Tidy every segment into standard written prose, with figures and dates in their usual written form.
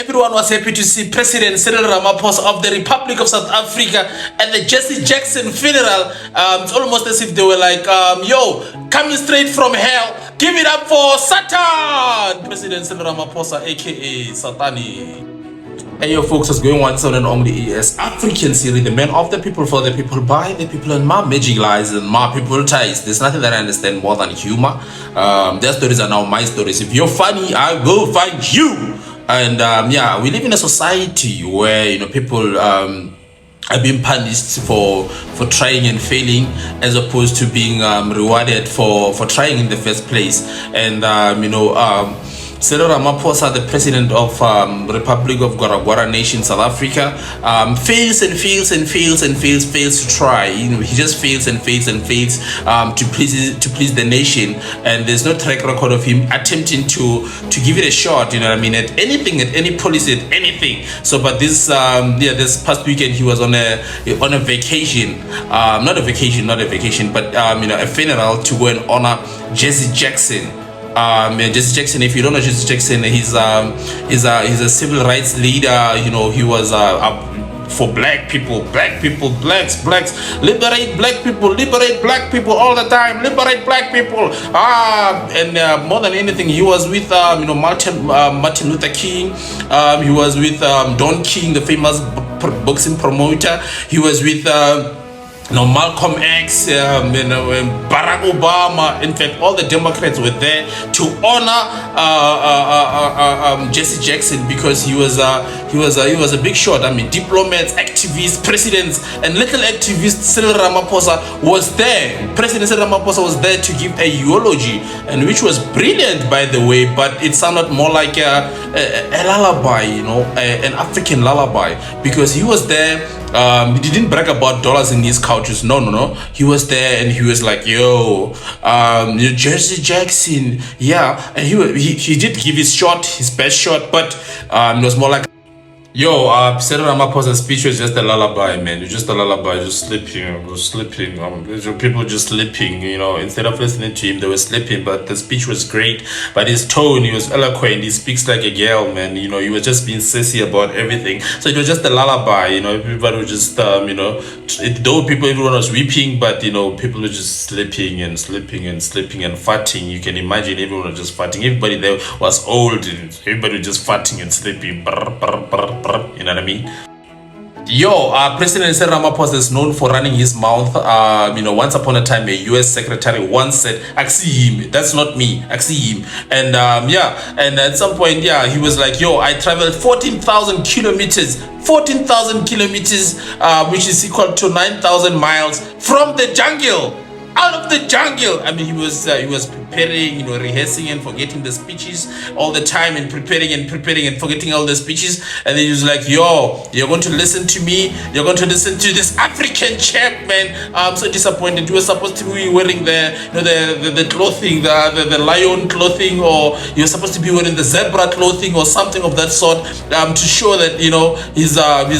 Everyone was happy to see President Cyril Ramaphosa of the Republic of South Africa at the Jesse Jackson funeral. It's almost as if they were like, yo, coming straight from hell, give it up for Satan! President Cyril Ramaphosa, aka Satani. Hey yo folks, what's going on? So and only is African Siri, the man of the people, for the people, by the people, and my magic lies and my people ties. There's nothing that I understand more than humor. Their stories are now my stories. If you're funny, I will find you. And yeah, we live in a society where people are being punished for trying and failing, as opposed to being rewarded for trying in the first place. And Cyril Ramaphosa, the president of Republic of Gwara Nation, South Africa, fails to try. He just fails to please the nation, and there's no track record of him attempting to give it a shot. At anything, at any policy, at anything. So, but this past weekend he was on a vacation, not a vacation, but a funeral to go and honor Jesse Jackson. Jesse Jackson, if you don't know Jesse Jackson, he's a civil rights leader. He was for black people, blacks, liberate black people all the time, liberate black people. And more than anything, he was with Martin Luther King. He was with Don King, the famous boxing promoter. He was with Malcolm X, Barack Obama. In fact, all the Democrats were there to honor Jesse Jackson, because he was a big shot. Diplomats, activists, presidents, and little activist Cyril Ramaphosa was there. President Cyril Ramaphosa was there to give a eulogy, and which was brilliant, by the way. But it sounded more like a lullaby, an African lullaby, because he was there. He didn't brag about dollars in his couches. No. He was there and he was like, yo, Jesse Jackson, yeah. And he did give his best shot, but it was more like, yo, Cyril Ramaphosa's speech was just a lullaby, man. It's just a lullaby, just sleeping. People just sleeping, Instead of listening to him, they were sleeping. But the speech was great. But his tone, he was eloquent. He speaks like a girl, man. He was just being sassy about everything. So it was just a lullaby, Everybody was just, everyone was weeping, but people were just sleeping and farting. You can imagine everyone was just farting. Everybody there was old. Everybody was just farting and sleeping. You know what I mean? Yo, President Cyril Ramaphosa is known for running his mouth. Once upon a time, a U.S. secretary once said, "Aksi him, that's not me, aksi him." And and at some point, he was like, "Yo, I traveled 14,000 kilometers, which is equal to 9,000 miles from the jungle." Out of the jungle. He was preparing, rehearsing and forgetting the speeches all the time, and preparing and forgetting all the speeches. And then he was like, yo, you're going to listen to me. You're going to listen to this African chap, man. I'm so disappointed. You were supposed to be wearing the clothing, the lion clothing, or you're supposed to be wearing the zebra clothing or something of that sort, to show that, he's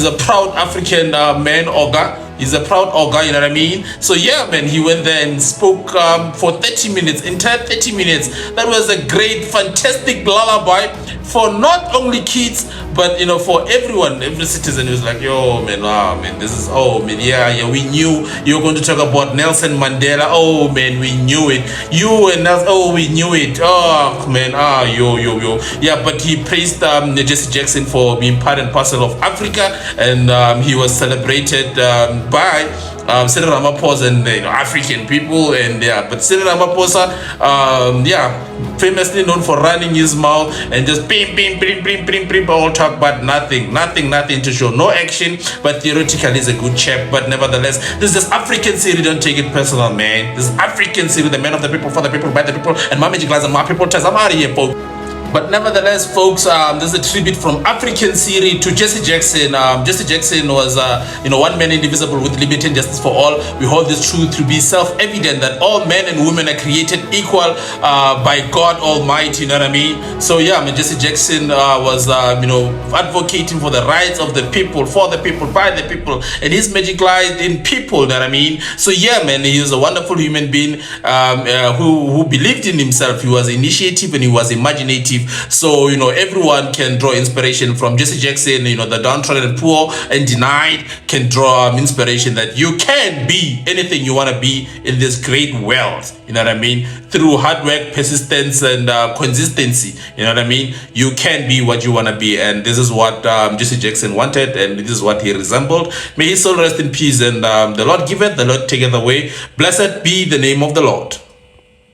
a proud African man, Oga. He's a proud Oga, you know what I mean? So yeah, man, he went there and spoke for 30 minutes, entire 30 minutes. That was a great, fantastic lullaby for not only kids, but for everyone, every citizen. He was like, yo, man, this is, we knew you were going to talk about Nelson Mandela. Oh, man, we knew it. You and Nelson, we knew it. Oh, man, yo. Yeah, but he praised Jesse Jackson for being part and parcel of Africa, and he was celebrated by Cyril Ramaphosa and African people. And but Cyril Ramaphosa, famously known for running his mouth and just bim, all talk, but nothing to show, no action. But theoretically, he's a good chap. But nevertheless, this is African Siri. Don't take it personal, man. This is African Siri, the man of the people, for the people, by the people, and my magic lies and my people ties. I'm out of here, folks. But nevertheless, folks, there's a tribute from African Siri to Jesse Jackson. Jesse Jackson was, one man indivisible with liberty and justice for all. We hold this truth to be self-evident that all men and women are created equal by God Almighty. You know what I mean? So yeah, Jesse Jackson was, advocating for the rights of the people, for the people, by the people, and his magic lies in people. You know what I mean? So yeah, man, he was a wonderful human being who believed in himself. He was initiative and he was imaginative. perspective. So, you know, everyone can draw inspiration from Jesse Jackson. You know, the downtrodden, poor and denied can draw inspiration that you can be anything you want to be in this great world. You know what I mean? Through hard work, persistence, and consistency. You know what I mean? You can be what you want to be. And this is what Jesse Jackson wanted, and this is what he resembled. May his soul rest in peace. And the Lord giveth, the Lord taketh away. Blessed be the name of the Lord.